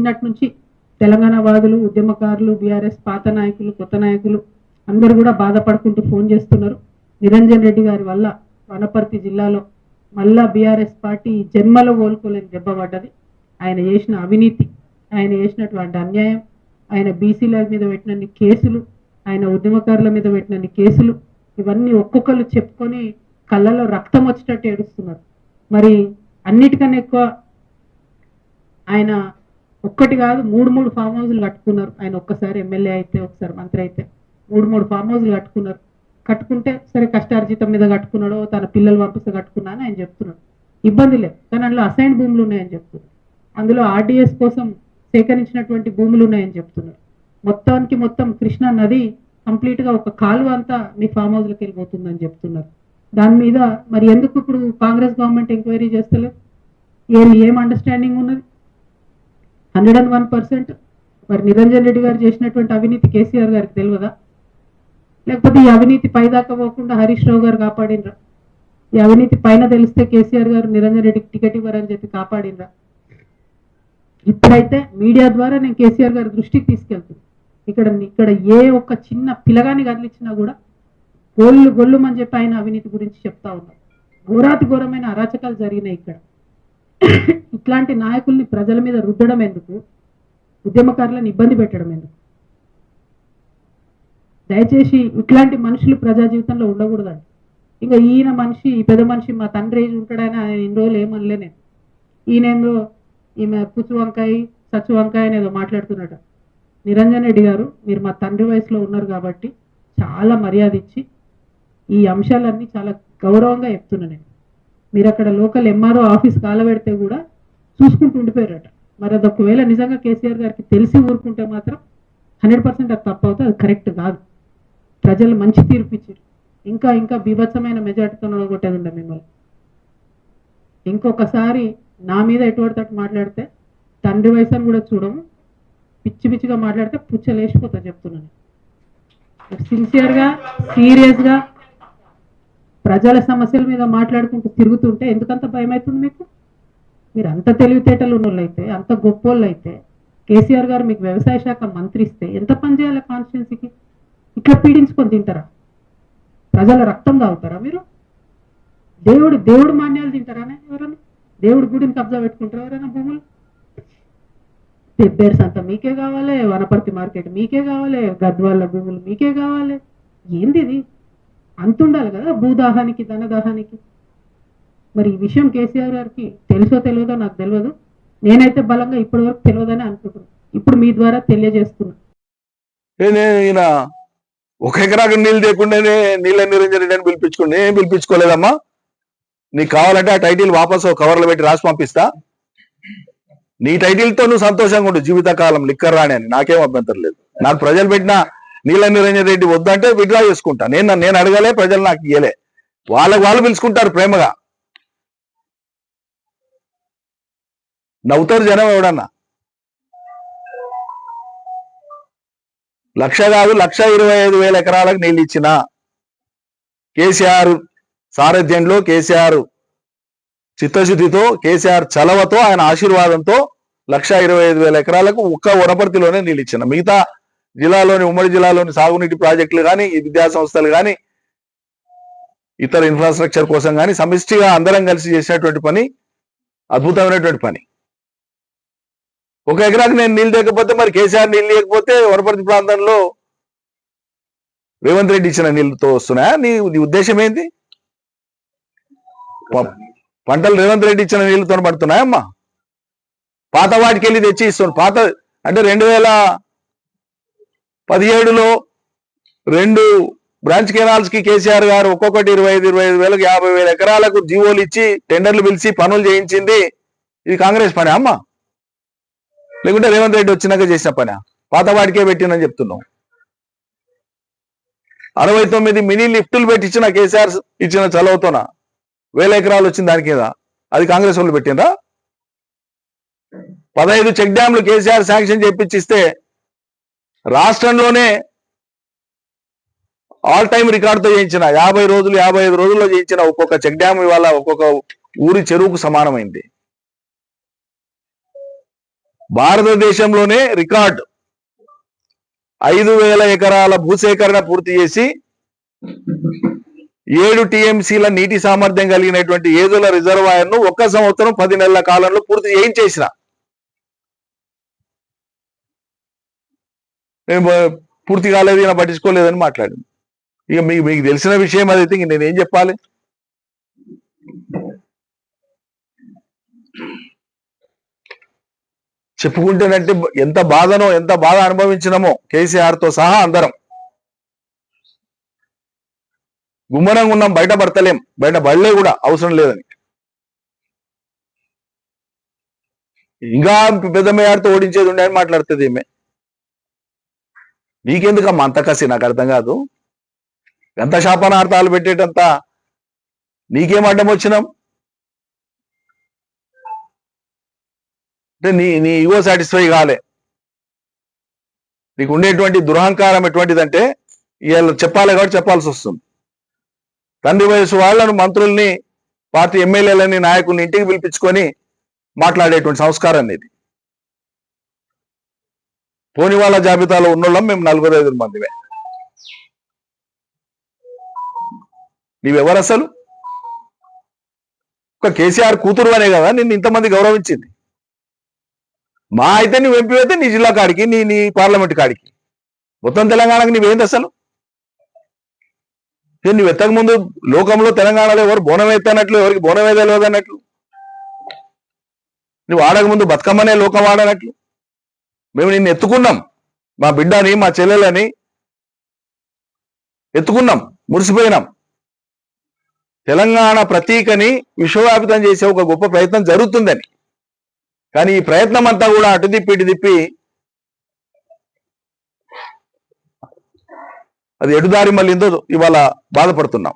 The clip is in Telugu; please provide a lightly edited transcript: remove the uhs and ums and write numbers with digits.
నిన్నటి నుంచి తెలంగాణ వాదులు, ఉద్యమకారులు, బీఆర్ఎస్ పాత నాయకులు, కొత్త నాయకులు అందరూ కూడా బాధపడుకుంటూ ఫోన్ చేస్తున్నారు. నిరంజన్ రెడ్డి గారి వల్ల వనపర్తి జిల్లాలో మళ్ళా బీఆర్ఎస్ పార్టీ జన్మలో కోలుకోలేని దెబ్బ పడ్డది. ఆయన చేసిన అవినీతి, ఆయన చేసినటువంటి అన్యాయం, ఆయన బీసీల మీద పెట్టినన్ని కేసులు, ఆయన ఉద్యమకారుల మీద పెట్టినన్ని కేసులు, ఇవన్నీ ఒక్కొక్కరు చెప్పుకొని కళ్ళలో రక్తం వచ్చేటట్టు ఏడుస్తున్నారు. మరి అన్నిటికన్నా ఎక్కువ ఆయన ఒక్కటి కాదు 3 ఫామ్ హౌస్లు కట్టుకున్నారు. ఆయన ఒక్కసారి ఎమ్మెల్యే అయితే, ఒకసారి మంత్రి అయితే 3 ఫామ్ హౌస్లు కట్టుకున్నారు. కట్టుకుంటే సరే కష్టార్జితం మీద కట్టుకున్నాడో, తన పిల్లలు పంపిస్తే కట్టుకున్నా అని ఆయన చెప్తున్నాడు. ఇబ్బంది లేదు, కానీ అందులో అసైన్ భూములు ఉన్నాయని చెప్తున్నారు. అందులో ఆర్డీఎస్ కోసం సేకరించినటువంటి భూములు ఉన్నాయని చెప్తున్నారు. మొత్తానికి మొత్తం కృష్ణా నది కంప్లీట్గా ఒక కాలువ అంతా మీ ఫామ్ హౌస్లకు వెళ్ళిపోతుందని చెప్తున్నారు. దాని మీద మరి ఎందుకు ఇప్పుడు కాంగ్రెస్ గవర్నమెంట్ ఎంక్వైరీ చేస్తలేదు? ఏం అండర్స్టాండింగ్ ఉన్నది? 101%. మరి నిరంజన్ రెడ్డి గారు చేసినటువంటి అవినీతి కేసీఆర్ గారికి తెలియదా? లేకపోతే ఈ అవినీతి పైదాకా పోకుండా హరీష్ రావు గారు కాపాడినరా? ఈ అవినీతి పైన తెలిస్తే కేసీఆర్ గారు నిరంజన్ రెడ్డికి టికెట్ ఇవ్వరని చెప్పి కాపాడినరా? ఇప్పుడైతే మీడియా ద్వారా నేను కేసీఆర్ గారి దృష్టికి తీసుకెళ్తున్నాను. ఇక్కడ ఏ ఒక్క చిన్న పిల్లగాని కదిలిచ్చినా కూడా గొల్లుమని చెప్పి ఆయన అవినీతి గురించి చెప్తా ఉన్నారు. ఘోరాతి ఘోరమైన అరాచకాలు జరిగినాయి ఇక్కడ. ఇట్లాంటి నాయకుల్ని ప్రజల మీద రుద్దడం ఎందుకు? ఉద్యమకారులను ఇబ్బంది పెట్టడం ఎందుకు? దయచేసి ఇట్లాంటి మనుషులు ప్రజా జీవితంలో ఉండకూడదండి. ఇంకా ఈయన మనిషి, ఈ పెద్ద మనిషి మా తండ్రి ఏజ్ ఉంటాడని ఆయన ఇన్ని రోజులు ఏమనలే నేను. ఈయనేందో ఈమె పుచ్చు వంకాయ సచ్చు వంకాయ అనేదో మాట్లాడుతున్నట. నిరంజన్ రెడ్డి గారు, మీరు మా తండ్రి వయసులో ఉన్నారు కాబట్టి చాలా మర్యాద ఇచ్చి ఈ అంశాలన్నీ చాలా గౌరవంగా చెప్తున్నా నేను. మీరు అక్కడ లోకల్ ఎంఆర్ఓ ఆఫీస్ కాలబెడితే కూడా చూసుకుంటూ ఉండిపోయారట. మరి అది ఒకవేళ నిజంగా కేసీఆర్ గారికి తెలిసి ఊరుకుంటే మాత్రం 100% అది తప్పు అవుతుంది, అది కరెక్ట్ కాదు. ప్రజలు మంచి తీర్పు ఇచ్చారు. ఇంకా బీభత్సమైన మెజార్టీతో కొట్టేది ఉండే మిమ్మల్ని. ఇంకొకసారి నా మీద ఎటువంటి మాట్లాడితే తండ్రి వయసు అని కూడా చూడము, పిచ్చిగా మాట్లాడితే పుచ్చలేసిపోతా చెప్తున్నాను. సిన్సియర్గా, సీరియస్గా ప్రజల సమస్యల మీద మాట్లాడుకుంటూ తిరుగుతుంటే ఎందుకంత భయం అవుతుంది మీకు? మీరు అంత తెలివితేటలు ఉన్నోళ్ళు అయితే, అంత గొప్పోళ్ళు అయితే, కేసీఆర్ గారు మీకు వ్యవసాయ శాఖ మంత్రి ఇస్తే ఎంత పని చేయాలి కాన్స్టిట్యున్సీకి? ఇట్లా పీడించుకొని తింటారా? ప్రజల రక్తం తాగుతారా మీరు? దేవుడు మాన్యాలు తింటారా ఎవరైనా? దేవుడి గుడిని కబ్జా పెట్టుకుంటారా ఎవరైనా? భూములు పెబ్బేర్స్ అంతా మీకే కావాలి, వనపర్తి మార్కెట్ మీకే కావాలి, గద్వాళ్ళ భూములు మీకే కావాలి. ఏంది ఇది? అంతుండాలి కదా భూదాహానికి, ధనదాహానికి. మరి ఈ విషయం కేసీఆర్ గారికి తెలుసో తెలియదో నాకు తెలియదు. నేనైతే బలంగా ఇప్పటి వరకు తెలియదని అనుకుంటున్నాను. ఇప్పుడు మీ ద్వారా తెలియజేస్తున్నా. ఈయన 1 ఎకరాకు నీళ్ళు లేకుండానే నీళ్ళ నిరంజన్ రెడ్డి అని పిలిపించుకోండి. ఏం పిలిపించుకోలేదమ్మా. నీకు కావాలంటే ఆ టైటిల్ వాపసు కవర్లో పెట్టి రాసి పంపిస్తా. నీ టైటిల్తో నువ్వు సంతోషంగా ఉండు జీవితకాలం, లిక్కర్ రాని అని. నాకేం అభ్యంతరం లేదు. నాకు ప్రజలు పెట్టిన నీళ్ళ నిరంజన్ రెడ్డి వద్దంటే విత్డ్రా చేసుకుంటా. నేను అడగలే, ప్రజలు నాకు ఇయ్యలే. వాళ్ళు పిలుచుకుంటారు ప్రేమగా. నవ్వుతారు జనం. ఎవడన్నా 1,00,000 కాదు 1,25,000 ఎకరాలకు నీళ్ళు ఇచ్చిన కేసీఆర్ సారథ్యంలో, కేసీఆర్ చిత్తశుద్ధితో, కేసీఆర్ చలవతో, ఆయన ఆశీర్వాదంతో 1,25,000 ఎకరాలకు ఒక్క వనపర్తిలోనే నీళ్ళు ఇచ్చిన. మిగతా జిల్లాలోని, ఉమ్మడి జిల్లాలోని సాగునీటి ప్రాజెక్టులు కానీ, విద్యా సంస్థలు కానీ, ఇతర ఇన్ఫ్రాస్ట్రక్చర్ కోసం కానీ సమిష్టిగా అందరం కలిసి చేసినటువంటి పని అద్భుతమైనటువంటి పని. 1 ఎకరాకు నేను నీళ్ళు లేకపోతే, మరి కేసీఆర్ నీళ్ళు లేకపోతే వనపర్తి ప్రాంతంలో రేవంత్ రెడ్డి ఇచ్చిన నీళ్ళతో వస్తున్నాయా? నీ ఉద్దేశం ఏంటి? పంటలు రేవంత్ రెడ్డి ఇచ్చిన నీళ్ళతో పడుతున్నాయమ్మా? పాత వాటికి వెళ్ళి తెచ్చి ఇస్తున్నాడు. పాత అంటే 2017లో 2 బ్రాంచ్ కెనాల్స్ కి కేసీఆర్ గారు ఒక్కొక్కటి 25,000 50,000 ఎకరాలకు జీవోలు ఇచ్చి టెండర్లు పిలిచి పనులు చేయించింది. ఇది కాంగ్రెస్ పని అమ్మా? లేకుంటే రేవంత్ రెడ్డి వచ్చినాక చేసిన పని? పాత వాటికే పెట్టిందని చెప్తున్నాం. 69 మినీ లిఫ్టులు పెట్టించిన కేసీఆర్ ఇచ్చిన చలవతోన 1,000 ఎకరాలు వచ్చింది దాని కింద. అది కాంగ్రెస్ వాళ్ళు పెట్టినరా? 15 చెక్ డ్యాంలు కేసీఆర్ శాంక్షన్ చేపించిస్తే రాష్ట్రంలోనే ఆల్ టైమ్ రికార్డుతో చేయించిన 50 రోజులు 55 రోజుల్లో చేయించిన ఒక్కొక్క చెక్ డ్యామ్ ఇవాళ ఒక్కొక్క ఊరి చెరువుకు సమానమైంది. భారతదేశంలోనే రికార్డు 5,000 ఎకరాల భూసేకరణ పూర్తి చేసి 7 టీఎంసీల నీటి సామర్థ్యం కలిగినటువంటి ఏదుల రిజర్వాయర్ ను 1 సంవత్సరం 10 నెలల కాలంలో పూర్తి చేయించేసిన. మేము పూర్తి కాలేదు, ఇలా పట్టించుకోలేదని మాట్లాడింది. ఇక మీకు తెలిసిన విషయం అదైతే ఇంక నేనేం చెప్పాలి? చెప్పుకుంటేనంటే ఎంత బాధ అనుభవించినామో కేసీఆర్ తో సహా అందరం. గుమ్మరంగా ఉన్నాం, బయట పడతలేం, బయట పడలే కూడా అవసరం లేదని. ఇంకా పెద్ద మేయార్తో ఓడించేది ఉండే అని మాట్లాడుతుంది ఈమె. నీకెందుకమ్మా అంత కసి? నాకు అర్థం కాదు. ఎంత శాపనార్థాలు పెట్టేటంత నీకేం అడ్డం వచ్చినాం? అంటే నీ ఈగో సాటిస్ఫై కాలే. నీకు ఉండేటువంటి దురహంకారం ఎటువంటిదంటే ఇవాళ చెప్పాలి కాబట్టి చెప్పాల్సి వస్తుంది. తండ్రి వయసు వాళ్ళను, మంత్రుల్ని, పార్టీ ఎమ్మెల్యేలని, నాయకుల్ని ఇంటికి పిలిపించుకొని మాట్లాడేటువంటి సంస్కారం ఇది. పోని వాళ్ళ జాబితాలో ఉన్నోళ్ళం మేము 4-5 మందిమే. నీవెవరు అసలు? ఒక కేసీఆర్ కూతురు అనే కదా నిన్ను ఇంతమంది గౌరవించింది. మా అయితే నువ్వు ఎంపీ అయితే నీ జిల్లా కాడికి, నీ పార్లమెంట్ కాడికి, మొత్తం తెలంగాణకి నీవేంది అసలు? నువ్వు ఎత్తక ముందు లోకంలో తెలంగాణలో ఎవరు బోనం ఎత్తనట్లు, ఎవరికి బోనం తెలియదు అన్నట్లు, నువ్వు ఆడక ముందు బతుకమ్మనే లోకం ఆడనట్లు. మేము నిన్ను ఎత్తుకున్నాం, మా బిడ్డని, మా చెల్లెలని ఎత్తుకున్నాం, మురిసిపోయినాం. తెలంగాణ ప్రతీకని విశ్వవ్యాపితం చేసే ఒక గొప్ప ప్రయత్నం జరుగుతుందని. కానీ ఈ ప్రయత్నం అంతా కూడా అటు తిప్పి అది ఎటుదారి మళ్ళీందో ఇవాళ బాధపడుతున్నాం.